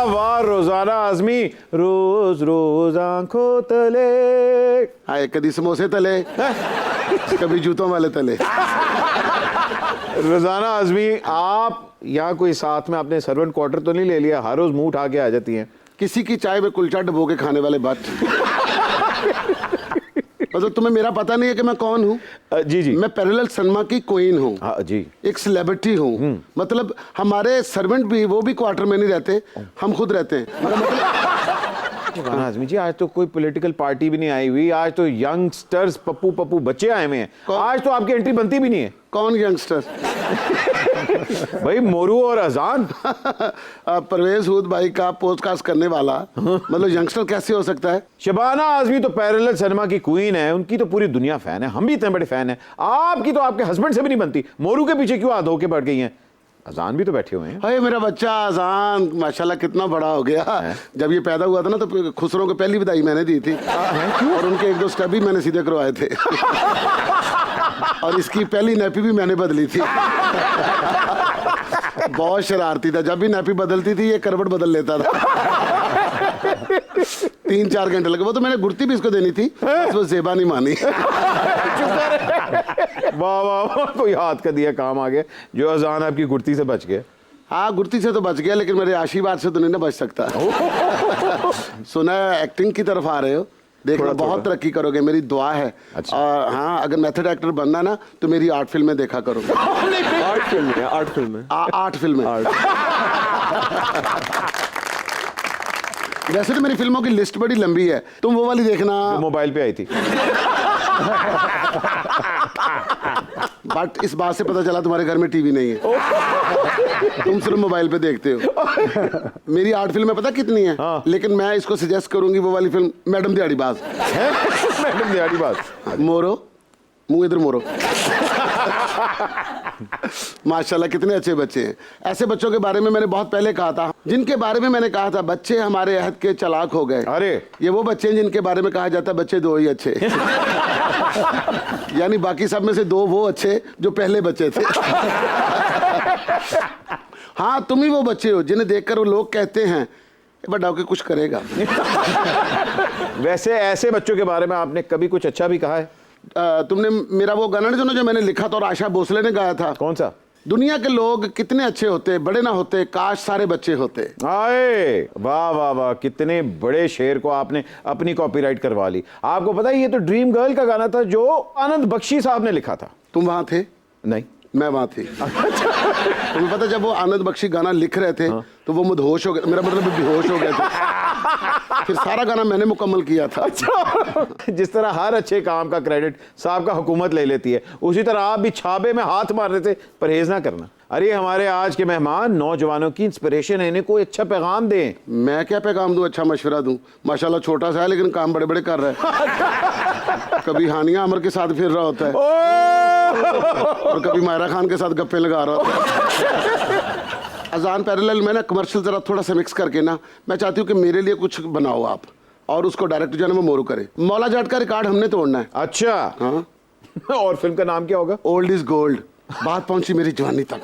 वाह वाह रोजाना आजमी रोज रोज आंखों तले। हाय कभी समोसे तले कभी जूतों वाले तले। रोजाना आजमी आप यहाँ कोई साथ में आपने सर्वेंट क्वार्टर तो नहीं ले लिया? हर रोज मुंह उठा के आ जाती हैं। किसी की चाय में कुलचा डबो के खाने वाले बात। मतलब तुम्हें मेरा पता नहीं है कि मैं कौन हूँ? जी जी। मैं पैरेलल सिनेमा की क्वीन हूँ। हाँ जी। एक सेलिब्रिटी हूँ। मतलब हमारे सर्वेंट भी, वो भी क्वार्टर में नहीं रहते, हम खुद रहते हैं। रोजाना आजमी जी आज तो कोई पॉलिटिकल पार्टी भी नहीं आई हुई, आज तो यंगस्टर्स पप्पू पप्पू बच्चे आए हुए हैं, आज तो आपकी एंट्री बनती भी नहीं है। कौन यंगस्टर? भाई मोरू और अजान। परवेज हुद भाई का पोडकास्ट करने वाला मतलब यंगस्टर कैसे हो सकता है? शबाना आजमी तो पैरेलल सिनेमा की क्वीन है, उनकी तो पूरी दुनिया फैन है, हम भी इतने बड़े फैन हैं। आपकी तो आपके हस्बैंड से भी नहीं बनती, मोरू के पीछे क्यों हाथ धो के बैठ गई हैं? अजान भी तो बैठे हुए हैं। अरे मेरा बच्चा अजान माशाल्लाह कितना बड़ा हो गया। जब ये पैदा हुआ था ना तो खुसरों को पहली विदाई मैंने दी थी और उनके एक दो स्टेप भी मैंने सीधे करवाए थे। और इसकी पहली नैपी भी मैंने बदली थी। बहुत शरारती था, जब भी नैपी बदलती थी ये करवट बदल लेता था। 3-4 घंटे लगे। वो तो मैंने गुर्ती भी इसको देनी थी, बस वो जेबा नहीं मानी। वाह वाह वाह, कोई हाथ का दिया काम आ गया जो अजान आपकी गुर्ती से बच गया। हाँ गुर्ती से तो बच गया, लेकिन मेरे आशीर्वाद से तो नहीं ना बच सकता। सुना है एक्टिंग की तरफ आ रहे हो, देखना बहुत तरक्की करोगे, मेरी दुआ है। अच्छा। और हाँ अगर मेथड एक्टर बनना ना तो मेरी आर्ट फिल्में देखा करो। आर्ट फिल्म है, आर्ट फिल्म है। आर्ट फिल्में। वैसे तो मेरी फिल्मों की लिस्ट बड़ी लंबी है, तुम वो वाली देखना मोबाइल पे आई थी। बट इस बात से पता चला तुम्हारे घर में टीवी नहीं है, तुम सिर्फ मोबाइल पे देखते हो। मेरी आर्ट फिल्में पता कितनी है? हाँ। लेकिन मैं इसको सजेस्ट करूंगी वो वाली फिल्म मैडम दिहाड़ीबाज। मैडम दिहाड़ीबाज। मोरो मुंह इधर मोरो। माशाल्लाह कितने अच्छे बच्चे हैं। ऐसे बच्चों के बारे में मैंने बहुत पहले कहा था, जिनके बारे में मैंने कहा था बच्चे हमारे अहद के चालाक हो गए। अरे ये वो बच्चे हैं जिनके बारे में कहा जाता है बच्चे दो ही अच्छे। यानी बाकी सब में से दो वो अच्छे जो पहले बच्चे थे। हाँ तुम ही वो बच्चे हो जिन्हें देखकर वो लोग कहते हैं बड़ा होके कुछ करेगा। वैसे ऐसे बच्चों के बारे में आपने कभी कुछ अच्छा भी कहा है? तुमने मेरा वो गाना जो मैंने लिखा था और आशा भोसले ने गाया था, कौन सा? दुनिया के लोग कितने अच्छे होते, बड़े ना होते, काश सारे बच्चे होते। आए वाह वाह वाह, कितने बड़े शेर को आपने अपनी कॉपीराइट करवा ली। आपको पता है ये तो ड्रीम गर्ल का गाना था जो आनंद बख्शी साहब ने लिखा था। तुम वहां थे? नहीं, मैं वहां थी। तुम्हें पता जब वो आनंद बख्शी गाना लिख रहे थे तो वो मदहोश हो गए, मेरा मतलब बेहोश हो गए थे। फिर सारा गाना मैंने मुकम्मल किया था। अच्छा। जिस तरह हर अच्छे काम का क्रेडिट साहब का हुकूमत ले लेती है, उसी तरह आप भी छाबे में हाथ मार रहे थे, परहेज ना करना। अरे हमारे आज के मेहमान नौजवानों की इंस्पिरेशन है, इन्हें कोई अच्छा पैगाम दें। मैं क्या पैगाम दूं, अच्छा मशवरा दूं? माशाल्लाह छोटा सा है लेकिन काम बड़े बड़े कर रहा है। कभी हानिया अमर के साथ फिर रहा होता है और कभी मायरा खान के साथ गप्पे लगा रहा होता है। अजान पैरेलल में ना कमर्शियल जरा थोड़ा सा मिक्स करके ना, मैं चाहती हूँ कि मेरे लिए कुछ बनाओ आप, और उसको डायरेक्टर जो है ना वो मोरू करे। मौला जाट का रिकॉर्ड हमने तोड़ना है। अच्छा हाँ। और फिल्म का नाम क्या होगा? Old is gold. बात पहुंची मेरी जवानी तक।